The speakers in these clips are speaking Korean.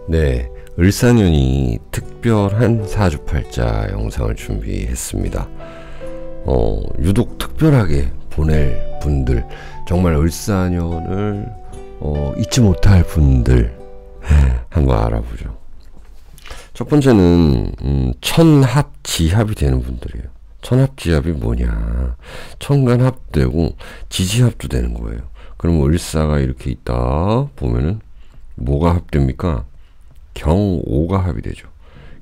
네, 을사년이 특별한 사주팔자 영상을 준비했습니다. 유독 특별하게 보낼 분들, 정말 을사년을 잊지 못할 분들 한번 알아보죠. 첫 번째는 천합지합이 되는 분들이에요. 천합지합이 뭐냐? 천간합되고 지지합도 되는 거예요. 그럼 을사가 이렇게 있다 보면은 뭐가 합됩니까? 경오가 합이 되죠.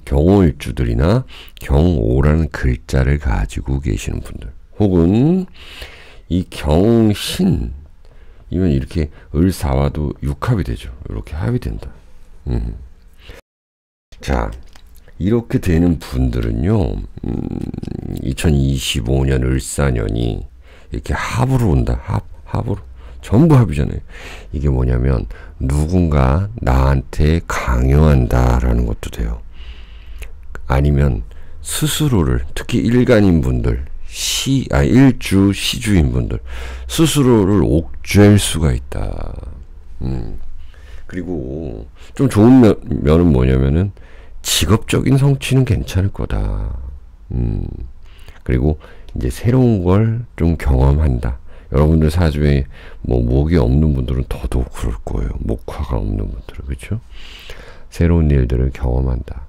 경오일주들이나 경오라는 글자를 가지고 계시는 분들, 혹은 이 경신이면 이렇게 을사와도 육합이 되죠. 이렇게 합이 된다. 자, 이렇게 되는 분들은요, 2025년 을사년이 이렇게 합으로 온다. 합으로. 전부 합이잖아요. 이게 뭐냐면 누군가 나한테 강요한다라는 것도 돼요. 아니면 스스로를, 특히 일간인 분들, 일주, 시주인 분들, 스스로를 옥죄일 수가 있다. 그리고 좀 좋은 면은 뭐냐면은 직업적인 성취는 괜찮을 거다. 그리고 이제 새로운 걸 좀 경험한다. 여러분들 사주에 뭐 목이 없는 분들은 더더욱 그럴 거예요. 목화가 없는 분들은. 그렇죠? 새로운 일들을 경험한다.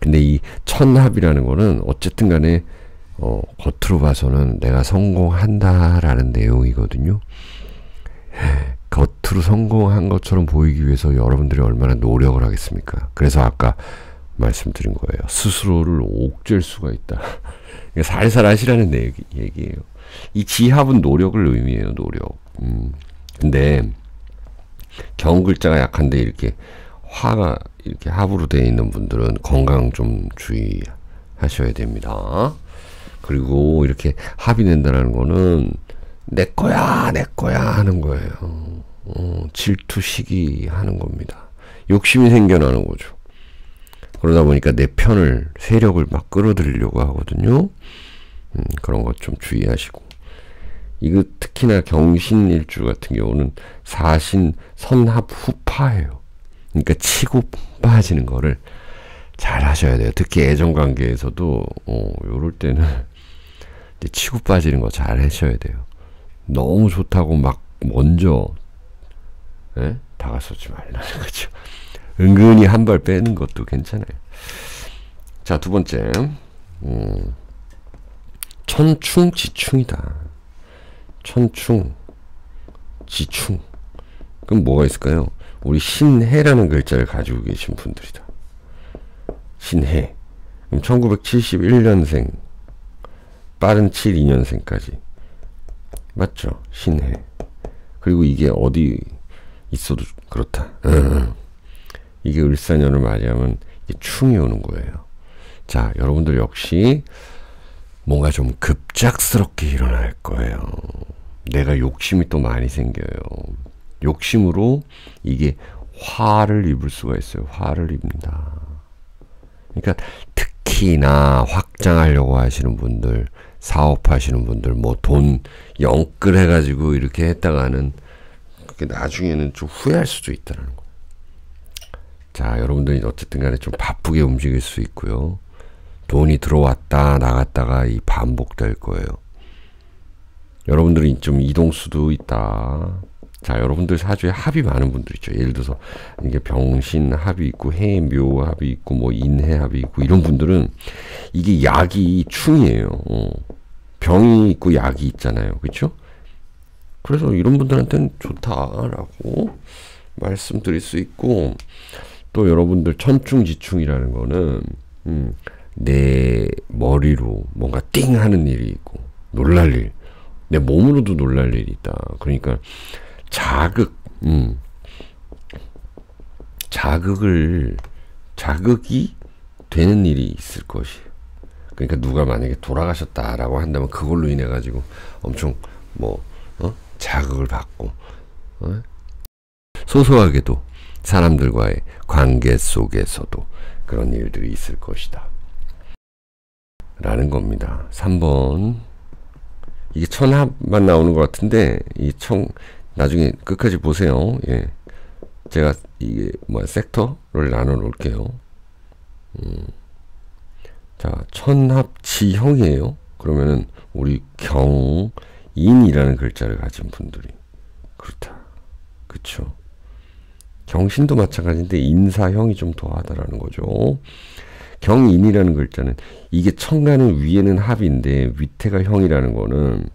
근데 이 천합이라는 거는 어쨌든 간에 겉으로 봐서는 내가 성공한다라는 내용이거든요. 겉으로 성공한 것처럼 보이기 위해서 여러분들이 얼마나 노력을 하겠습니까? 그래서 아까 말씀드린 거예요. 스스로를 옥죄일 수가 있다. 살살 하시라는 얘기예요. 이 지합은 노력을 의미해요. 노력. 근데 경글자가 약한데 이렇게 화가 이렇게 합으로 되어 있는 분들은 건강 좀 주의하셔야 됩니다. 그리고 이렇게 합이 된다는 거는 내 거야 하는 거예요. 질투, 시기 하는 겁니다. 욕심이 생겨나는 거죠. 그러다 보니까 내 편을, 세력을 막 끌어들이려고 하거든요. 그런 것 좀 주의하시고. 이거 특히나 경신일주 같은 경우는 사신 선합 후파예요. 그러니까 치고 빠지는 거를 잘 하셔야 돼요. 특히 애정관계에서도 요럴 때는 치고 빠지는 거 잘 하셔야 돼요. 너무 좋다고 막 먼저 다가서지 말라는 거죠. 은근히 한 발 빼는 것도 괜찮아요. 자, 두 번째, 천충지충이다. 천충, 지충. 그럼 뭐가 있을까요? 우리 신해라는 글자를 가지고 계신 분들이다. 신해. 그럼 1971년생, 빠른 72년생까지. 맞죠? 신해. 그리고 이게 어디 있어도 그렇다. 이게 을사년을 맞이하면 이게 충이 오는 거예요. 자, 여러분들 역시 뭔가 좀 급작스럽게 일어날 거예요. 내가 욕심이 또 많이 생겨요. 욕심으로 이게 화를 입을 수가 있어요. 화를 입는다. 그러니까 특히나 확장하려고 하시는 분들, 사업하시는 분들, 뭐 돈 영끌 해가지고 이렇게 했다가는 그게 나중에는 좀 후회할 수도 있다는 거. 자, 여러분들이 어쨌든 간에 좀 바쁘게 움직일 수 있고요. 돈이 들어왔다 나갔다가 이 반복될 거예요. 여러분들이 좀 이동수도 있다. 자, 여러분들 사주에 합이 많은 분들 있죠. 예를 들어서 이게 병신 합이 있고 해묘 합이 있고 뭐 인해 합이 있고 이런 분들은 이게 약이 충이에요. 병이 있고 약이 있잖아요. 그렇죠? 그래서 이런 분들한테는 좋다라고 말씀드릴 수 있고, 또 여러분들 천충지충이라는 거는 내 머리로 뭔가 띵 하는 일이 있고 놀랄 일, 내 몸으로도 놀랄 일이 있다. 그러니까 자극이 되는 일이 있을 것이에요. 그러니까 누가 만약에 돌아가셨다라고 한다면 그걸로 인해 가지고 엄청 자극을 받고 소소하게도 사람들과의 관계 속에서도 그런 일들이 있을 것이다 라는 겁니다. 3번, 이게 천합만 나오는 것 같은데 이 나중에 끝까지 보세요. 예. 제가 이게 섹터를 나눠 놓을게요. 자, 천합지형이에요. 그러면은 우리 경인이라는 글자를 가진 분들이 그렇다. 그쵸? 경신도 마찬가지인데 인사형이 좀 더하다라는 거죠. 경인이라는 글자는 이게 천간은 위에는 합인데 밑에가 형이라는 거는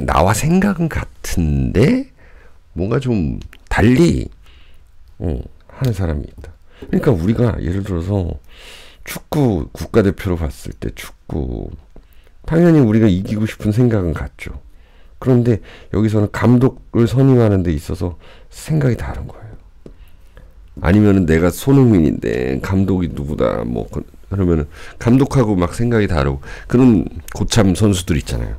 나와 생각은 같은데 뭔가 좀 달리 하는 사람이 있다. 그러니까 우리가 예를 들어서 축구 국가대표로 봤을 때 축구 당연히 우리가 이기고 싶은 생각은 같죠. 그런데 여기서는 감독을 선임하는 데 있어서 생각이 다른 거예요. 아니면은 내가 손흥민인데 감독이 누구다 뭐 그러면은 감독하고 막 생각이 다르고 그런 고참 선수들 있잖아요.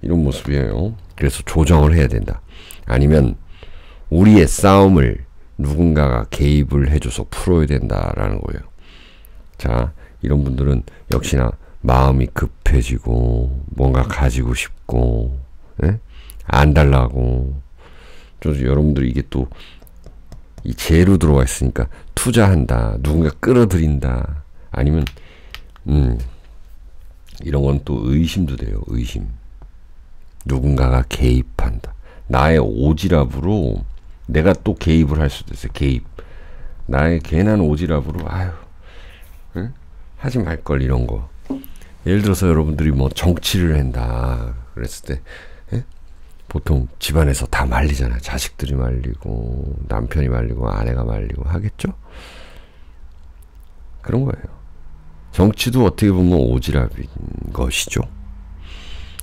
이런 모습이에요. 그래서 조정을 해야 된다. 아니면 우리의 싸움을 누군가가 개입을 해줘서 풀어야 된다라는 거예요. 자, 이런 분들은 역시나 마음이 급해지고 뭔가 가지고 싶고 안 달라고 여러분들이 이게 또 이 재로 들어와 있으니까 투자한다, 누군가 끌어들인다, 아니면 이런 건 또 의심도 돼요. 의심. 누군가가 개입한다. 나의 오지랖으로 내가 또 개입을 할 수도 있어요. 개입. 나의 괜한 오지랖으로 하지 말걸 이런 거. 예를 들어서 여러분들이 뭐 정치를 한다 그랬을 때 보통 집안에서 다 말리잖아요. 자식들이 말리고 남편이 말리고 아내가 말리고 하겠죠? 그런 거예요. 정치도 어떻게 보면 오지랖인 것이죠.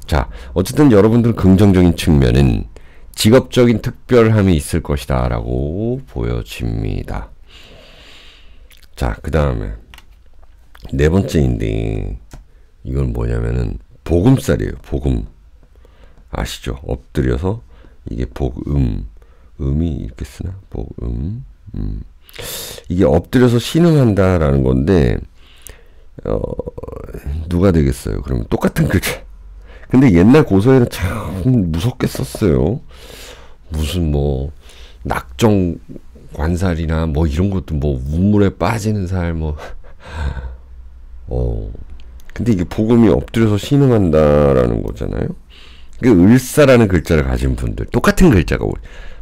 자, 어쨌든 여러분들 긍정적인 측면은 직업적인 특별함이 있을 것이다 라고 보여집니다. 자, 그 다음에 네 번째인데 이건 뭐냐면은 복음살이에요. 복음. 아시죠? 엎드려서 이게 복음. 음이 이렇게 쓰나? 복음. 이게 엎드려서 신음한다라는 건데 누가 되겠어요? 그러면 똑같은 글자. 근데 옛날 고서에는 참 무섭게 썼어요. 무슨 뭐 낙정 관살이나 뭐 이런 것도 뭐 우물에 빠지는 살 뭐 근데 이게 복음이 엎드려서 신음한다라는 거잖아요. 그 을사라는 글자를 가진 분들 똑같은 글자가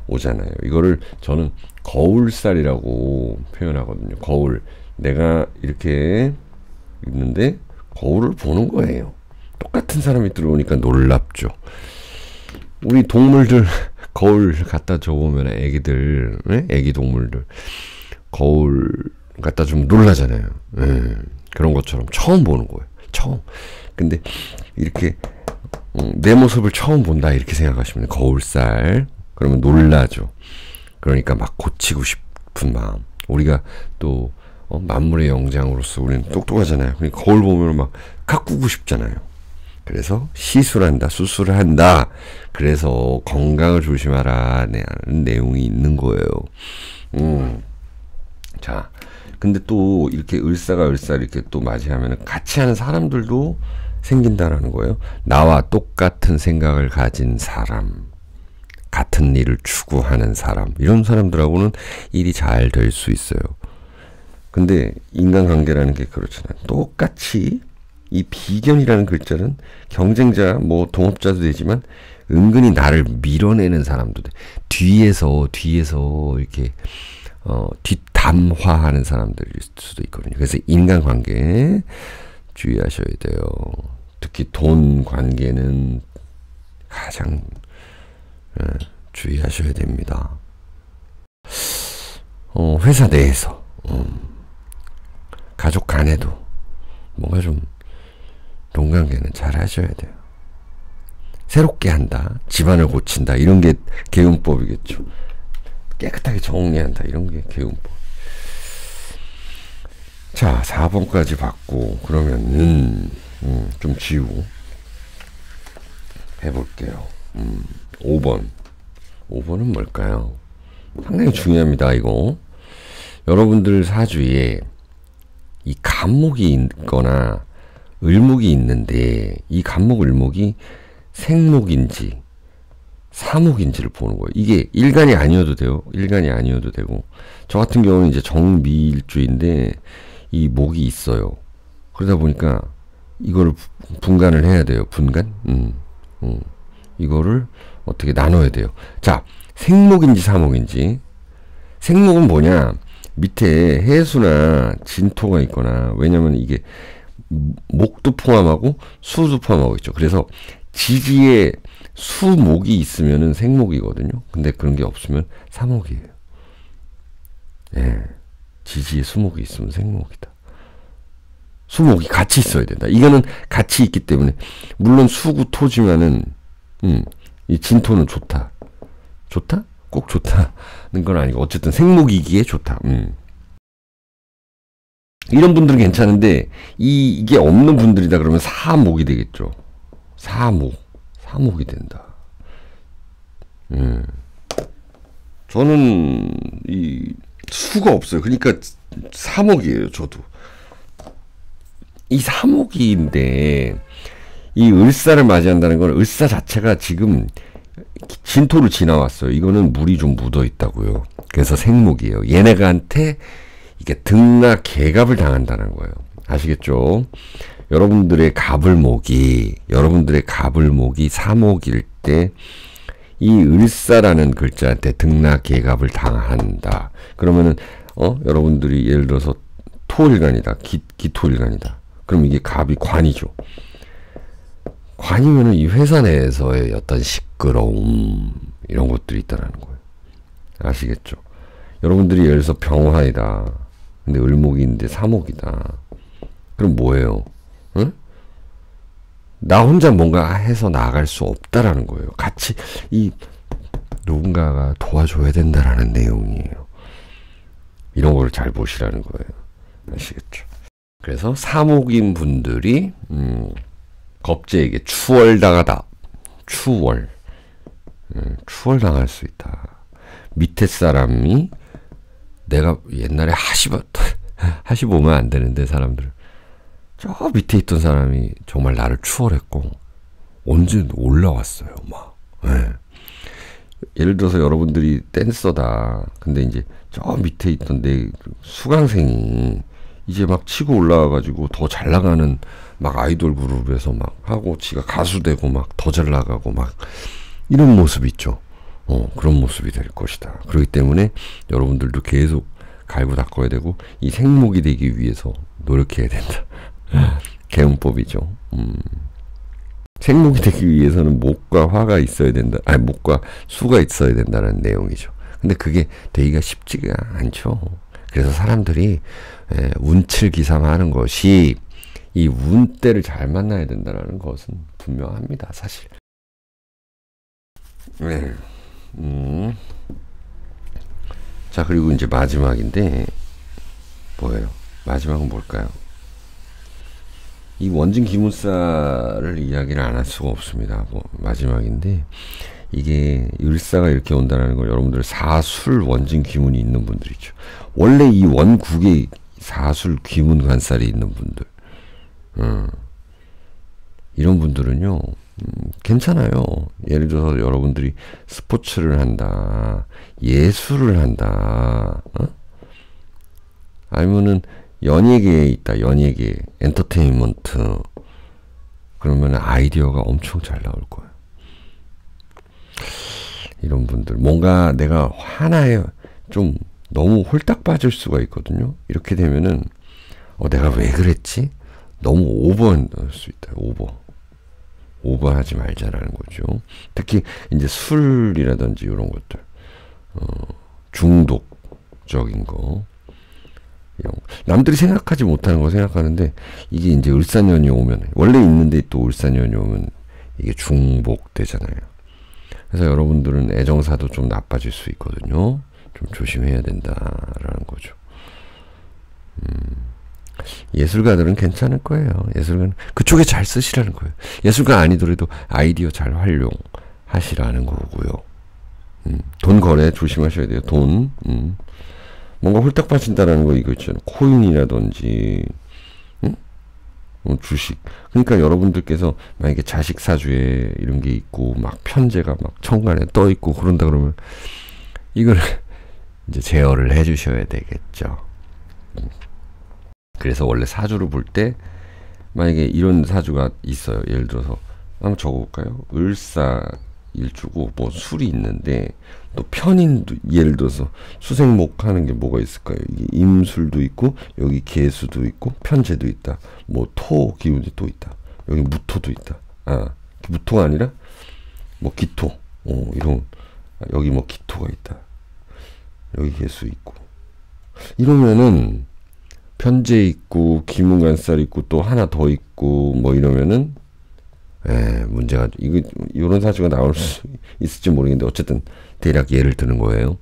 오잖아요. 이거를 저는 거울살이라고 표현하거든요. 거울. 내가 이렇게 있는데 거울을 보는 거예요. 똑같은 사람이 들어오니까 놀랍죠. 우리 동물들 거울 갖다 줘보면 애기들, 애기 동물들 거울 갖다 주면 놀라잖아요. 그런 것처럼 처음 보는 거예요. 처음. 근데 이렇게 내 모습을 처음 본다 이렇게 생각하시면 거울살. 그러면 놀라죠. 그러니까 막 고치고 싶은 마음. 우리가 또 만물의 영장으로서 우리는 똑똑하잖아요. 그러니까 거울 보면 막 가꾸고 싶잖아요. 그래서 시술한다, 수술을 한다. 그래서 건강을 조심하라 라는 내용이 있는 거예요. 자, 근데 또 이렇게 을사가 이렇게 또 맞이하면 같이 하는 사람들도 생긴다라는 거예요. 나와 똑같은 생각을 가진 사람, 같은 일을 추구하는 사람, 이런 사람들하고는 일이 잘 될 수 있어요. 근데 인간관계라는 게 그렇잖아요. 똑같이 이 비견이라는 글자는 경쟁자, 뭐 동업자도 되지만 은근히 나를 밀어내는 사람도 돼. 뒤에서 이렇게 뒷담화하는 사람들일 수도 있거든요. 그래서 인간관계 주의하셔야 돼요. 특히 돈 관계는 가장 주의하셔야 됩니다. 회사 내에서 가족 간에도 뭔가 좀 돈 관계는 잘 하셔야 돼요. 새롭게 한다, 집안을 고친다, 이런 게 개운법이겠죠. 깨끗하게 정리한다, 이런 게 개운법. 자, 4번까지 봤고 그러면은 좀 지우고 해볼게요. 5번은 뭘까요? 상당히 중요합니다. 이거 여러분들 사주에 이 간목이 있거나 을목이 있는데 이 간목 을목이 생목인지 사목인지를 보는 거예요. 이게 일간이 아니어도 돼요. 일간이 아니어도 되고. 저 같은 경우는 이제 정미일주인데 이 목이 있어요. 그러다 보니까 이거를 분간을 해야 돼요. 분간? 이거를 어떻게 나눠야 돼요. 자, 생목인지 사목인지. 생목은 뭐냐? 밑에 해수나 진토가 있거나, 왜냐면 이게 목도 포함하고 수도 포함하고 있죠. 그래서 지지에 수목이 있으면은 생목이거든요. 근데 그런 게 없으면 사목이에요. 예. 지지에 수목이 있으면 생목이다. 수목이 같이 있어야 된다. 이거는 같이 있기 때문에, 물론 수구 토지면은 이 진토는 좋다. 좋다? 꼭 좋다는 건 아니고 어쨌든 생목이기에 좋다. 이런 분들은 괜찮은데 이게 없는 분들이다 그러면 사목이 되겠죠. 사목이 된다. 저는 이 수가 없어요. 그러니까 사목이에요. 저도 이 사목인데 이 을사를 맞이한다는 건 을사 자체가 지금 진토를 지나왔어요. 이거는 물이 좀 묻어 있다고요. 그래서 생목이에요. 얘네가한테 이게 등락 개갑을 당한다는 거예요. 아시겠죠? 여러분들의 갑을목이 사목일 때 이 을사라는 글자한테 등락 개갑을 당한다. 그러면은 여러분들이 예를 들어서 토일간이다. 기토일간이다. 그럼 이게 갑이 관이죠. 관이면은 이 회사 내에서의 어떤 시끄러움 이런 것들이 있다라는 거예요. 아시겠죠? 여러분들이 예를 들어서 병화이다. 근데 을목인데 사목이다. 그럼 뭐예요? 응? 나 혼자 뭔가 해서 나아갈 수 없다라는 거예요. 같이 누군가가 도와줘야 된다라는 내용이에요. 이런 거를 잘 보시라는 거예요. 아시겠죠? 그래서 사목인 분들이 겁재에게 추월당하다. 추월당할 수 있다. 밑에 사람이 내가 옛날에 하시보면 안 되는데 사람들 저 밑에 있던 사람이 정말 나를 추월했고 언제 올라왔어요. 막. 네. 예를 들어서 여러분들이 댄서다. 근데 이제 저 밑에 있던 내 수강생이 이제 막 치고 올라와가지고 더 잘 나가는 막 아이돌 그룹에서 막 하고 지가 가수 되고 막 더 잘 나가고 막 이런 모습 있죠. 그런 모습이 될 것이다. 그렇기 때문에 여러분들도 계속 갈고 닦아야 되고 이 생목이 되기 위해서 노력해야 된다. 개운법이죠. 생목이 되기 위해서는 목과 화가 있어야 된다. 아니 목과 수가 있어야 된다는 내용이죠. 근데 그게 되기가 쉽지가 않죠. 그래서 사람들이 운칠기삼하는 것이 이 운때를 잘 만나야 된다는 것은 분명합니다. 사실. 네. 자, 그리고 이제 마지막인데 뭐예요? 마지막은 뭘까요? 이 원진 기문사를 이야기를 안 할 수가 없습니다. 마지막인데 이게 을사가 이렇게 온다는 걸 여러분들 사술 원진 귀문이 있는 분들이죠. 원래 이 원국에 사술 귀문 관살이 있는 분들, 이런 분들은요 괜찮아요. 예를 들어서 여러분들이 스포츠를 한다, 예술을 한다, 아니면은 연예계에 있다, 연예계, 엔터테인먼트. 그러면 아이디어가 엄청 잘 나올 거예요. 이런 분들. 뭔가 내가 하나에 좀 너무 홀딱 빠질 수가 있거든요. 이렇게 되면은, 내가 왜 그랬지? 너무 오버할 수 있다, 오버하지 말자라는 거죠. 특히, 이제 술이라든지 이런 것들. 중독적인 거. 남들이 생각하지 못하는 거 생각하는데 이게 이제 을사년이 오면 원래 있는데 또 을사년이 오면 이게 중복되잖아요. 그래서 여러분들은 애정사도 좀 나빠질 수 있거든요. 좀 조심해야 된다라는 거죠. 예술가들은 괜찮을 거예요. 예술가는 그쪽에 잘 쓰시라는 거예요. 예술가 아니더라도 아이디어 잘 활용하시라는 거고요. 돈 거래 조심하셔야 돼요. 돈. 뭔가 홀딱 빠진다라는 거 이거 있잖아요. 코인이라든지, 주식. 그러니까 여러분들께서 만약에 자식 사주에 이런 게 있고 막 편제가 막 천간에 떠 있고 그런다 그러면 이걸 이제 제어를 해 주셔야 되겠죠. 그래서 원래 사주를 볼 때 만약에 이런 사주가 있어요. 예를 들어서 한번 적어볼까요? 을사 일주고 뭐 술이 있는데 또 편인도 예를 들어서 수생목 하는 게 뭐가 있을까요? 이게 임술도 있고 여기 계수도 있고 편제도 있다. 뭐 토 기운이 또 있다. 여기 무토도 있다. 아 무토가 아니라 뭐 기토. 이런 여기 뭐 기토가 있다. 여기 계수 있고 이러면은 편제 있고 기문간살 있고 또 하나 더 있고 뭐 이러면은 문제가 이거 이런 사주가 나올 수 있을지 모르겠는데 어쨌든 대략 예를 드는 거예요.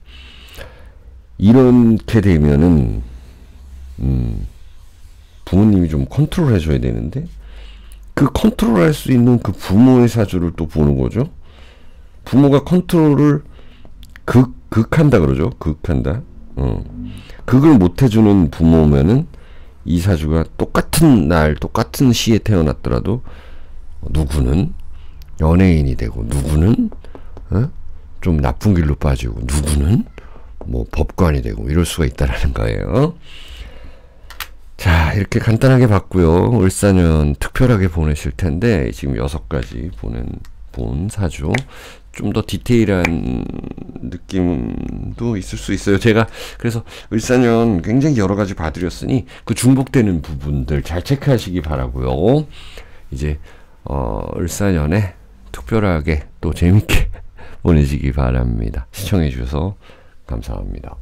이렇게 되면은 부모님이 좀 컨트롤 해줘야 되는데 그 컨트롤할 수 있는 그 부모의 사주를 또 보는 거죠. 부모가 컨트롤을 극한다 그러죠. 극한다. 극을 못 해주는 부모면은 이 사주가 똑같은 날 똑같은 시에 태어났더라도 누구는 연예인이 되고 누구는 좀 나쁜 길로 빠지고 누구는 뭐 법관이 되고 이럴 수가 있다라는 거예요. 자, 이렇게 간단하게 봤고요. 을사년 특별하게 보내실 텐데 지금 6가지 본 사주 좀 더 디테일한 느낌도 있을 수 있어요. 제가 그래서 을사년 굉장히 여러 가지 봐드렸으니 그 중복되는 부분들 잘 체크하시기 바라고요. 이제 을사년에 특별하게 또 재밌게 보내시기 바랍니다. 시청해 주셔서 감사합니다.